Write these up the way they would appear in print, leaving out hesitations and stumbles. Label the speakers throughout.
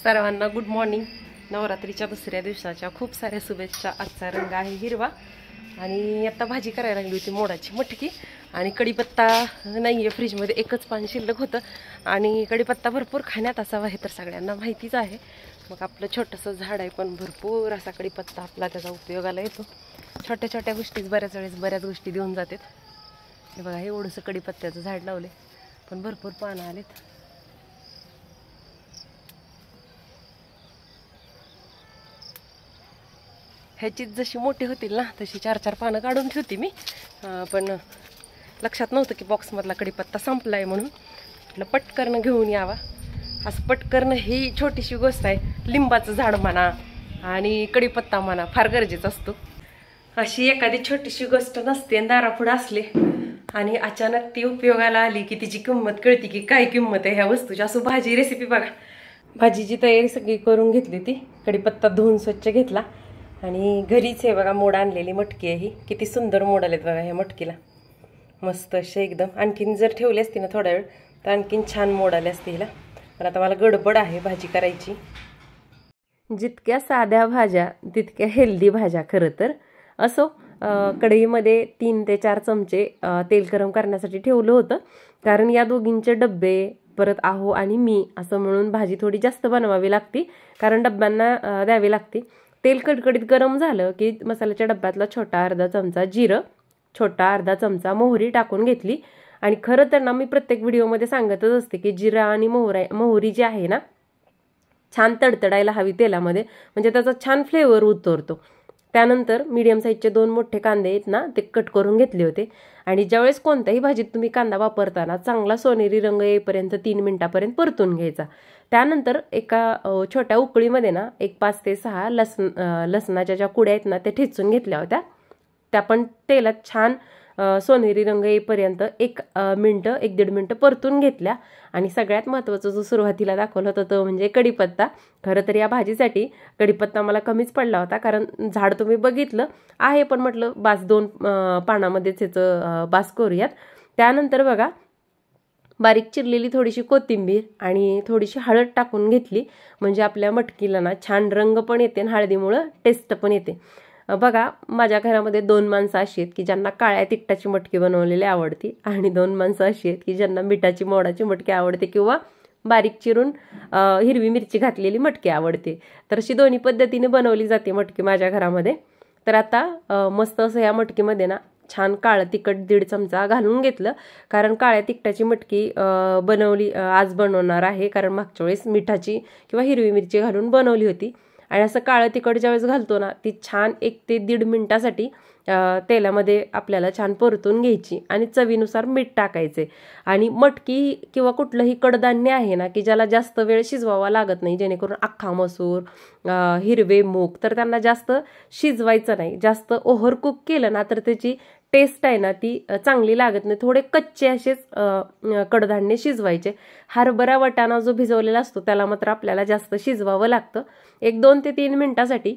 Speaker 1: सर्वांना good morning. नवरात्रीच्या दुसऱ्या दिवसाच्या खूप साऱ्या शुभेच्छा। आजचा रंग आहे हिरवा आणि आता भाजी करायला लागली होती मोडाची मटकी आणि कढीपत्ता नाहीये फ्रीजमध्ये, एकच पान शिल्लक होतं आणि कढीपत्ता भरपूर खाण्यात असावा हे तर सगळ्यांना माहितीच आहे। मग आपलं छोटंसं झाड आहे पण भरपूर असा कढीपत्ता आपला त्याचा उपयोगाला येतो। छोट्या छोट्या गोष्टीच बऱ्याच वेळेस बऱ्याच गोष्टी देऊन जातात। हे बघा, हे एवढंसं कढीपत्त्याचं झाड लावले पण भरपूर पानं आलेत। ह्याचीच जशी मोठी होतील ना तशी 4-4 पानं काढून ठेवते मी, पण लक्षात नव्हतं की बॉक्समधला कढीपत्ता संपला आहे म्हणून म्हटलं पटकन घेऊन यावा। आज पटकन ही छोटीशी गोष्ट आहे। लिंबाचं झाड म्हणा आणि कढीपत्ता म्हणा फार गरजेचा असतो। अशी एखादी छोटीशी गोष्ट नसते दारापुढे असले आणि अचानक ती उपयोगाला आली की तिची किंमत कळते की काय किंमत आहे ह्या वस्तूची। असं भाजी रेसिपी बघा, भाजीची तयारी सगळी करून घेतली ती, कढीपत्ता धुवून स्वच्छ घेतला आणि घरीच आहे बघा मोड आणलेली मटकी आहे ही। किती सुंदर मोड आलेत बघा ह्या मटकीला, मस्त असे एकदम। आणखीन जर ठेवली असती ना थोडा वेळ तर आणखीन छान मोड आले असते हिला, पण आता मला गडबड आहे भाजी करायची। जितक्या साध्या भाज्या तितक्या हेल्दी भाज्या खरं तर। असो, कढईमध्ये 3 ते 4 चमचे तेल गरम करण्यासाठी ठेवलं होतं, कारण या दोघींचे डब्बे परत आहो आणि मी असं म्हणून भाजी थोडी जास्त बनवावी लागती, कारण डब्यांना द्यावी लागते। तेल कडकडीत गरम झालं की मसाल्याच्या डब्यातला छोटा अर्धा चमचा जिरं, छोटा अर्धा चमचा मोहरी टाकून घेतली। आणि खरं तर ना मी प्रत्येक व्हिडिओमध्ये सांगतच असते की जिरा आणि मोहरी जी आहे ना छान तडतडायला हवी तेलामध्ये, म्हणजे त्याचा छान फ्लेवर उतरतो। त्यानंतर मीडियम साईजचे 2 मोठे कांदे आहेत ना ते कट करून घेतले होते। आणि ज्यावेळेस कोणत्याही भाजीत तुम्ही कांदा वापरताना चांगला सोनेरी रंग येईपर्यंत 3 मिनिटापर्यंत परतून घ्यायचा। त्यानंतर एका छोट्या उकळीमध्ये ना 1 ते 6 लसणाच्या ज्या कुड्या आहेत ना ते ठेचून घेतल्या होत्या। त्या पण तेलात छान सोनेरी रंग येईपर्यंत 1-1.5 मिनिटं परतून घेतल्या। आणि सगळ्यात महत्त्वाचं जो सुरुवातीला दाखवलं होतं तो म्हणजे कढीपत्ता। खरं तर या भाजीसाठी कढीपत्ता मला कमीच पडला होता, कारण झाड तुम्ही बघितलं आहे, पण म्हटलं बास 2 पानामध्येच ह्याचं बास करूयात। त्यानंतर बघा बारीक चिरलेली थोडीशी कोथिंबीर आणि थोडीशी हळद टाकून घेतली, म्हणजे आपल्या मटकीला ना छान रंग पण येते आणि हळदीमुळं टेस्ट पण येते। बघा, माझ्या घरामध्ये 2 माणसं अशी आहेत की ज्यांना काळ्या तिखटाची मटकी बनवलेली आवडती आणि 2 माणसं अशी आहेत की ज्यांना मिठाची मोडाची मटकी आवडते किंवा बारीक चिरून हिरवी मिरची घातलेली मटकी आवडते। तर अशी दोन्ही पद्धतीने बनवली जाते मटकी माझ्या घरामध्ये। तर आता मस्त असं या मटकीमध्ये ना छान काळं तिखट 1.5 चमचा घालून घेतलं, कारण काळ्या तिखटाची मटकी आज बनवणार आहे, कारण मागच्या वेळेस मिठाची किंवा हिरवी मिरची घालून बनवली होती। आणि असं काळं तिखट ज्यावेळेस घालतो ना ती छान 1 ते 1.5 मिनिटासाठी तेलामध्ये आपल्याला छान परतून घ्यायची आणि चवीनुसार मीठ टाकायचे। आणि मटकी किंवा कुठलंही कडधान्य आहे ना की ज्याला जास्त वेळ शिजवावा लागत नाही, जेणेकरून अख्खा मसूर, हिरवे मूग, तर त्यांना जास्त शिजवायचं नाही। जास्त ओव्हर कुक केलं ना तर त्याची टेस्ट आहे ना ती चांगली लागत नाही। थोडे कच्चे असेच कडधान्य शिजवायचे। हरभरा वाटाणा जो भिजवलेला असतो त्याला मात्र आपल्याला जास्त शिजवावं लागतं। 1-2 ते 3 मिनिटासाठी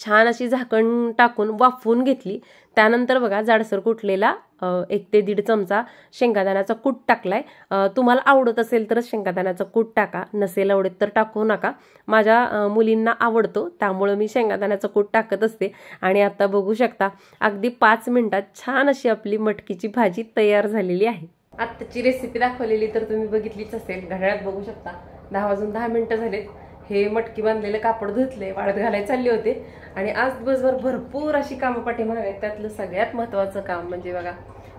Speaker 1: छान अशी झाकण टाकून वाफवून घेतली। त्यानंतर बघा जाडसर कुटलेला 1 ते 1.5 चमचा शेंगादाण्याचा कूट टाकलाय। तुम्हाला आवडत असेल तर शेंगादाण्याचा कूट टाका, नसेल आवडत तर टाकू नका। माझ्या मुलींना आवडतो त्यामुळे मी शेंगादाण्याचा कूट टाकत असते। आणि आता बघू शकता अगदी 5 मिनिटात छान अशी आपली मटकीची भाजी तयार झालेली आहे। आत्ताची रेसिपी दाखवलेली तर तुम्ही बघितलीच असेल। घड्याळात बघू शकता 10 वाजून 10 मिनिटं झालेत। हे मटकी बांधलेलं कापड धुतले, वाळत घालायला चालले होते आणि आज दिवसभर भरपूर अशी कामं पाठीमागे आहेत। त्यातलं सगळ्यात महत्त्वाचं काम म्हणजे बघा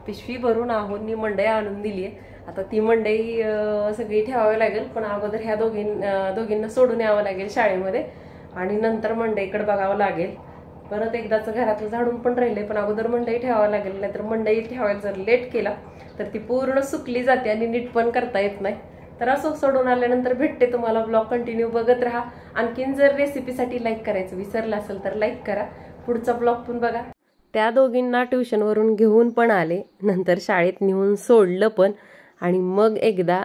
Speaker 1: पिशवी भरून आहोंनी मंडई आणून दिली आहे। आता ती मंडई सगळी ठेवावी लागेल, पण अगोदर ह्या दोघींना सोडून यावं लागेल शाळेमध्ये आणि नंतर मंडईकडे बघावं लागेल। परत एकदाचं घरातलं झाडून पण राहिलंय, पण अगोदर मंडई ठेवावं लागेल, नाहीतर मंडई ठेवायला जर लेट केला तर ती पूर्ण सुकली जाते आणि नीट पण करता येत नाही। तर असं सोडून आल्यानंतर भेटते तुम्हाला। ब्लॉग कंटिन्यू बघत राहा। आणखीन जर रेसिपीसाठी लाईक करायचं विसरलं असेल तर लाईक करा, पुढचा ब्लॉग पण बघा। त्या दोघींना ट्युशनवरून घेऊन पण आले, नंतर शाळेत नेऊन सोडलं पण, आणि मग एकदा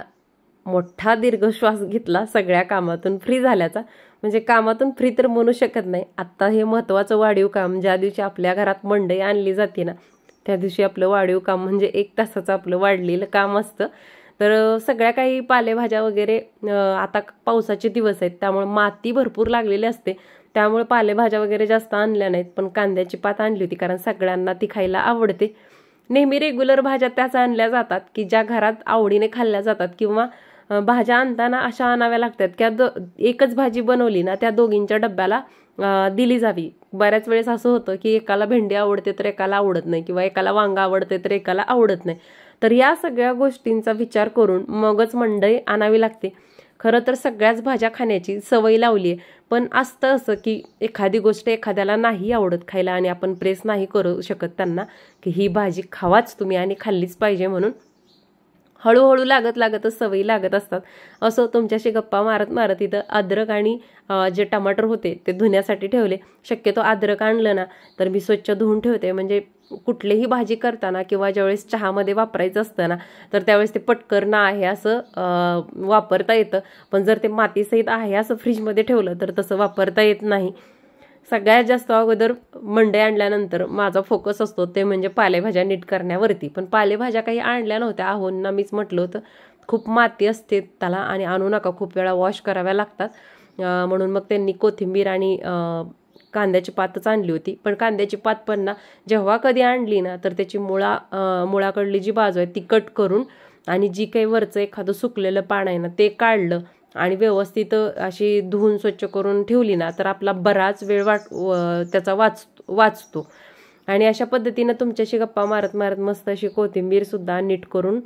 Speaker 1: मोठा दीर्घ श्वास घेतला सगळ्या कामातून फ्री झाल्याचा। म्हणजे कामातून फ्री तर म्हणू शकत नाही, आत्ता हे महत्त्वाचं वाढीव काम ज्या दिवशी आपल्या घरात मंडई आणली जाते ना त्या दिवशी आपलं वाढीव काम म्हणजे 1 तासाचं आपलं वाढलेलं काम असतं। तर सगळ्या काही पालेभाज्या वगैरे आता पावसाचे दिवस आहेत त्यामुळे माती भरपूर लागलेली असते, त्यामुळे पालेभाज्या वगैरे जास्त आणल्या नाहीत. पण कांद्याची पात आणली होती कारण सगळ्यांना ती खायला आवडते. नेहमी रेग्युलर भाज्या त्याच आणल्या जातात की ज्या घरात आवडीने खाल्ल्या जातात, किंवा भाज्या आणताना अशा आणाव्या लागतात की एकच भाजी बनवली ना त्या दोघींच्या डब्याला दिली जावी. बऱ्याच वेळेस असं होतं की एकाला भेंडी आवडते तर एकाला आवडत नाही, किंवा एकाला वांगा आवडते तर एकाला आवडत नाही. तर या सगळ्या गोष्टींचा विचार करून मगच मंडई आणावी लागते. खरं तर सगळ्याच भाज्या खाण्याची सवय लावली आहे, पण असतं असं की एखादी गोष्ट एखाद्याला नाही आवडत खायला आणि आपण प्रेस नाही करू शकत त्यांना की ही भाजी खावाच तुम्ही आणि खाल्लीच पाहिजे म्हणून. हळूहळू लागतच सवयी लागत असतात. असं तुमच्याशी गप्पा मारत मारत इथं अद्रक आणि जे टमाटर होते ते धुण्यासाठी ठेवले. शक्यतो अद्रक आणलं ना तर मी स्वच्छ धुवून ठेवते, म्हणजे कुठलीही भाजी करताना किंवा ज्यावेळेस चहामध्ये वापरायचं असतं ना तर त्यावेळेस ते पटकन आहे असं वापरता येतं. पण जर ते मातीसहित आहे असं फ्रीजमध्ये ठेवलं तर तसं वापरता येत नाही. सगळ्यात जास्त अगोदर मंडई आणल्यानंतर माझा फोकस असतो ते म्हणजे पालेभाज्या नीट करण्यावरती. पण पालेभाज्या काही आणल्या नव्हत्या. आहोंना मीच म्हटलं होतं खूप माती असते त्याला आणि आणू नका, खूप वेळा वॉश कराव्या लागतात. म्हणून मग त्यांनी कोथिंबीर आणि कांद्याची पातच आणली होती. पण कांद्याची पात पण ना जेव्हा कधी आणली ना तर त्याची मुळाकडली जी बाजू आहे ती कट करून आणि जी काही वरचं एखादं सुकलेलं पान आहे ना ते काढलं आणि व्यवस्थित अशी धुवून स्वच्छ करून ठेवली ना तर आपला बराच वेळ त्याचा वाचतो. आणि अशा पद्धतीनं तुमच्याशी गप्पा मारत मारत मस्त अशी कोथिंबीर सुद्धा नीट करून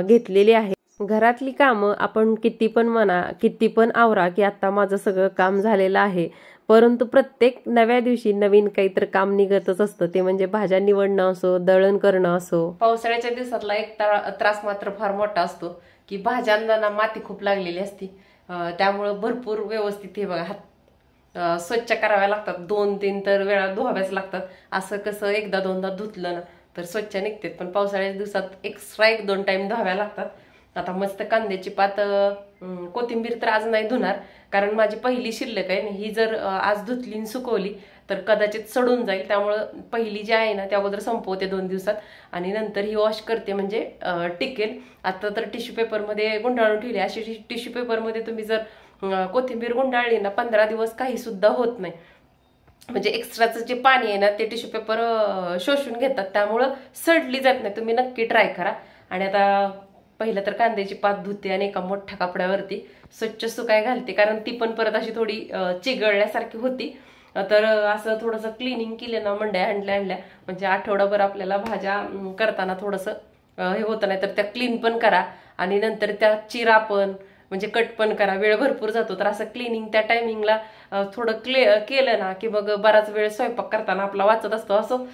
Speaker 1: घेतलेली आहे. घरातली कामं आपण किती पण म्हणा, किती पण आवरा की आता माझं सगळं काम झालेलं आहे, परंतु प्रत्येक नव्या दिवशी नवीन काहीतरी काम निघतच असतं. ते म्हणजे भाज्या निवडणं असो, दळण करणं असो. पावसाळ्याच्या दिवसातला एक त्रास मात्र फार मोठा असतो की भाज्यांना ना माती खूप लागलेली असती. त्यामुळं भरपूर व्यवस्थित हे बघा हात स्वच्छ कराव्या लागतात. 2-3 तर वेळा धुवाव्याच लागतात. असं कसं एकदा दोनदा धुतलं ना तर स्वच्छ निघते, पण पावसाळ्याच्या दिवसात एक्स्ट्रा 1-2 टाइम धुवाव्या लागतात. आता मस्त कांद्याची पात, कोथिंबीर तर आज नाही धुणार कारण माझी पहिली शिल्लक आहे. ही जर आज धुतली सुकवली तर कदाचित सडून जाईल, त्यामुळं पहिली जी आहे ना त्या अगोदर संपवते 2 दिवसात आणि नंतर ही वॉश करते म्हणजे टिकेल. आता तर टिश्यू पेपरमध्ये गुंडाळून ठेवली. अशी टिश्यू पेपरमध्ये तुम्ही जर कोथिंबीर गुंडाळली ना 15 दिवस काही सुद्धा होत नाही, म्हणजे एक्स्ट्राचं जे पाणी आहे ना ते टिश्यू पेपर शोषून घेतात, त्यामुळं सडली जात नाही. तुम्ही नक्की ट्राय करा. आणि आता पहिलं तर कांद्याची पात धुते आणि एका मोठ्या कपड्यावरती स्वच्छ सुकाय घालते, कारण ती पण परत अशी थोडी चिघळल्यासारखी होती. तर असं थोडंसं क्लिनिंग केलं ना मंडया आणल्या म्हणजे आठवडाभर आपल्याला भाज्या करताना थोडंसं हे होतं. नाही तर त्या क्लीन पण करा आणि नंतर त्या चिरा पण म्हणजे कट पण करा, वेळ भरपूर जातो. तर असं क्लिनिंग त्या टायमिंगला थोडं केलं ना की मग बराच वेळ स्वयंपाक करताना आपला वाचत असतो. असं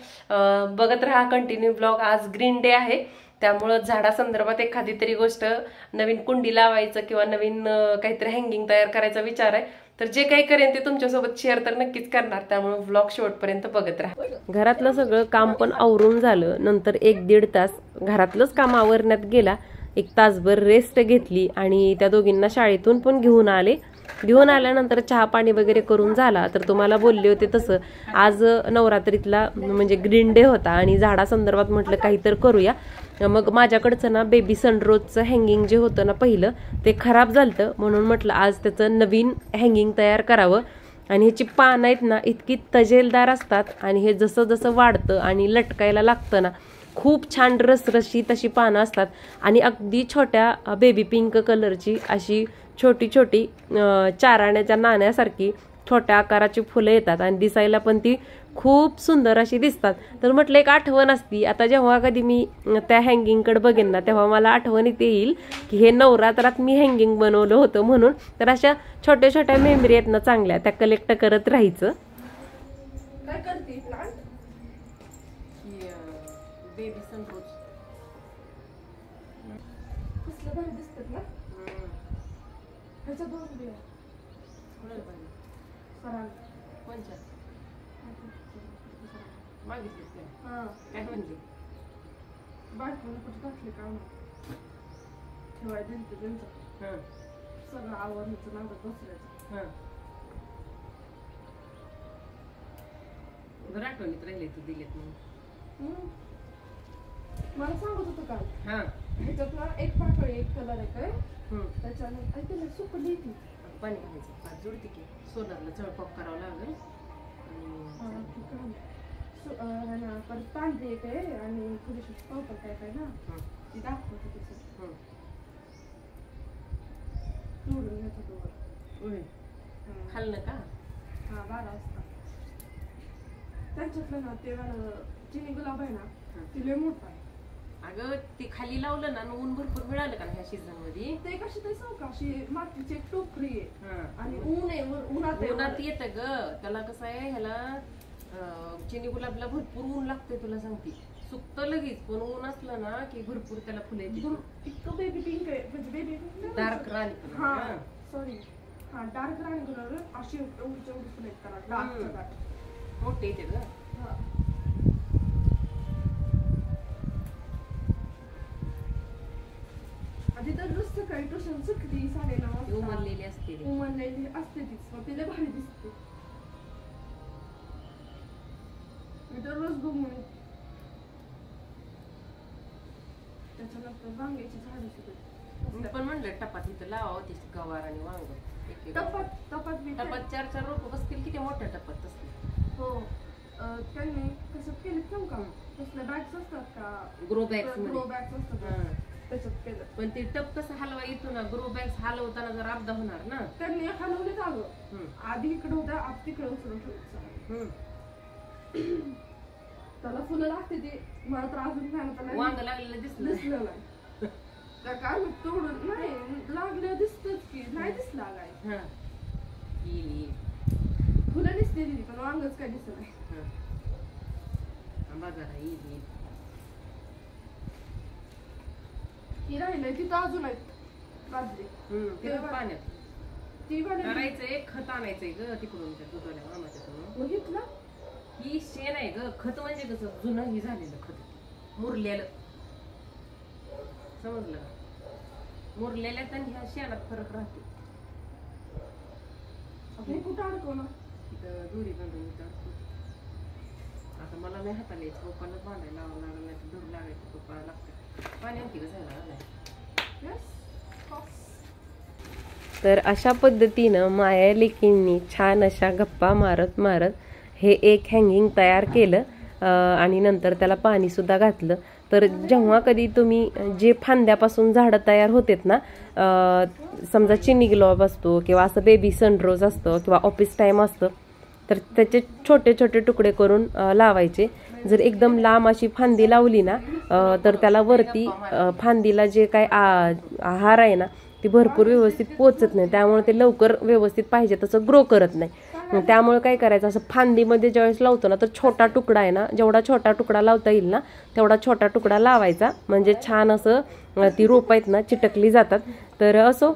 Speaker 1: बघत राहा कंटिन्यू ब्लॉग. आज ग्रीन डे आहे त्यामुळं झाडासंदर्भात एखादी तरी गोष्ट, नवीन कुंडी लावायचं किंवा नवीन काहीतरी हँगिंग तयार करायचा विचार आहे. तर जे काही करेन ते तुमच्यासोबत शेअर तर नक्कीच करणार, त्यामुळे व्लॉग शेवटपर्यंत बघत राहा. घरातलं सगळं काम पण आवरून झालं. नंतर 1-1.5 तास घरातलंच काम आवरण्यात गेला. 1 तासभर रेस्ट घेतली आणि त्या दोघींना शाळेतून पण घेऊन आल्यानंतर चहा पाणी वगैरे करून झाला. तर तुम्हाला बोलले होते तसं आज नवरात्रीतला म्हणजे ग्रीन डे होता आणि झाडासंदर्भात म्हटलं काहीतरी करूया. मग माझ्याकडचं ना बेबी सनरोजचं हँगिंग जे होतं ना पहिलं ते खराब झालं, म्हणून म्हटलं आज त्याचं नवीन हँगिंग तयार करावं. आणि ह्याची पानं आहेत ना इतकी तजेलदार असतात आणि हे जसं जसं वाढतं आणि लटकायला लागतं ना खूप छान रसरशी तशी पानं असतात. आणि अगदी छोट्या बेबी पिंक कलरची अशी छोटी छोटी 4 आण्याच्या नाण्यासारखी छोट्या आकाराची फुलं येतात आणि दिसायला पण ती खूप सुंदर अशी दिसतात. तर म्हटलं एक आठवण असती. आता जेव्हा कधी मी त्या हँगिंगकडे बघेन ना तेव्हा मला आठवणीत येईल की हे नवरात्रात मी हँगिंग बनवलं होतं म्हणून. तर अशा छोट्या छोट्या मेमरी आहेत ना चांगल्या, त्या कलेक्ट करत राहायचं. काय करते बेबी सनरोज कसलं भारी दिसतात ना. ह्याच्या 2 बिया कोणाला पाहिजे सरांना कोणच्या मागितली काय म्हणली बायकोने कुठे टाकले काम ठेवाय दिलं त्यांचं सगळं आवडण्याचं नादात बसल्याचं. बरं आठवणीत राहिले तू दिलेत म्हणून मला सांगत होतं काल.
Speaker 2: ह्याच्यातला एक पाकळी एक कलर आहे काय त्याच्यानंतर ऐकलं सुकली ती
Speaker 1: पाणी घालायचं पाच जुळती की सोलरला चळपाक करावं लागेल
Speaker 2: आणि परत पांढरी एक आहे आणि थोडीशी पावडर काय काय ना ती दाखवते तसं तोडून घेतो तो
Speaker 1: खाल्लं का
Speaker 2: हा 12 वाजता त्यांच्यातलं ना ते चिनी गुलाब आहे ना ती लय मोठा आहे
Speaker 1: अगं ते खाली लावलं ना ऊन भरपूर मिळालं का ह्या सीझन मध्ये
Speaker 2: ते कशी ते सावकाशी मातीची एक टोकरी आहे आणि ऊन आहे उन्हात
Speaker 1: येत ग त्याला कसं आहे ह्याला चिनी गुलाबला भरपूर ऊन लागते तुला सांगते सुकत लगेच पण ऊन असलं ना की भरपूर त्याला फुले
Speaker 2: इतकं बेबी पिंक आहे म्हणजे बेबी पिंक
Speaker 1: डार्क राणी
Speaker 2: हा सॉरी हा डार्क राणी कलर अशी एवढी फुले आहेत डार्क
Speaker 1: मोठे येते ग
Speaker 2: आधी तर रोज सकाळी ट्युशन सुटली 9:30 वाजता
Speaker 1: उमरलेली
Speaker 2: असते तीच मग तिला भारी दिसते मी दररोज घुमून त्याच्यानंतर वांग्याची झाडं सुद्धा
Speaker 1: मी पण म्हणलं टपात इथं लावावं ते गवार आणि वांग
Speaker 2: टपात
Speaker 1: 4 रोप बसतील किती मोठ्या टपात तसले
Speaker 2: हो त्यांनी कसं केलं ठेवू का तसल्या बॅग्स असतात का
Speaker 1: ग्रो बॅग्स
Speaker 2: असतात त्याच्यात केलं
Speaker 1: पण ते टप कसं हलवा येतो ना ग्रो बॅग्स हलवताना जर अपदा होणार ना
Speaker 2: त्यांनी हलवले चालू आधी इकडे होतं आत तिकडे उचलून ठेवायचं त्याला फुलं लागते ती मला तर अजून
Speaker 1: वांग लागलेलं दिसलं
Speaker 2: नाही काय तोडून नाही लागलं दिसतच की नाही दिसला काय फुलं दिसते पण वांगच काय दिसत नाही ती राहिलंय तिथं अजून आहेत बाजरी
Speaker 1: पाण्यात
Speaker 2: ती
Speaker 1: करायचंय खत आणायचंय ग तिकडून त्या दुधाल्या मामाच्या
Speaker 2: बघितलं
Speaker 1: ही शेण आहे ग खत म्हणजे कसं जुनं ही झालेलं खत मुरलेलं समजलं मुरलेल्यात आणि ह्या शेणात फरक राहतो
Speaker 2: कुठं अडकवलं
Speaker 1: तिथं दोरी बांधून आता मला नाही हाताला यायचं पप्पाला बांधायला लावावं लागलं नाही तर दूर लागायचं पप्पाला लागतं पाणी आणखी कसं तर अशा पद्धतीनं माया लेकींनी छान अशा गप्पा मारत मारत हे एक हँगिंग तयार केलं आणि नंतर त्याला पाणी सुद्धा घातलं तर जेव्हा कधी तुम्ही जे फांद्यापासून झाडं तयार होतेत ना समजा चिनी गुलाब असतो किंवा असं बेबी सनरोज असतं किंवा ऑफिस टाइम असतं तर त्याचे छोटे छोटे तुकडे करून लावायचे जर एकदम लांब अशी फांदी लावली ना तर त्याला वरती फांदीला जे काय आहार आहे ना ती भरपूर व्यवस्थित पोचत नाही त्यामुळे ते लवकर व्यवस्थित पाहिजे तसं ग्रो करत नाही त्यामुळे काय करायचं असं फांदीमध्ये ज्यावेळेस लावतो ना तर छोटा तुकडा आहे ना जेवढा छोटा तुकडा लावता येईल ना तेवढा छोटा तुकडा लावायचा म्हणजे छान असं ती रोप आहेत ना चिटकली जातात तर असो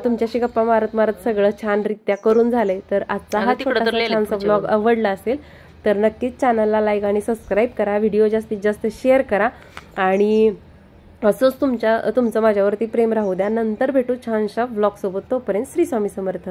Speaker 1: तुमच्याशी गप्पा मारत मारत सगळं छानरित्या करून झालंय तर आजचा हा छोटासा छानसा ब्लॉग आवडला असेल तर नक्कीच चॅनलला लाईक आणि सबस्क्राईब करा व्हिडिओ जास्तीत जास्त शेअर करा आणि असंच तुमचं माझ्यावरती प्रेम राहू द्या नंतर भेटू छानशा ब्लॉग सोबत तोपर्यंत श्री स्वामी समर्थ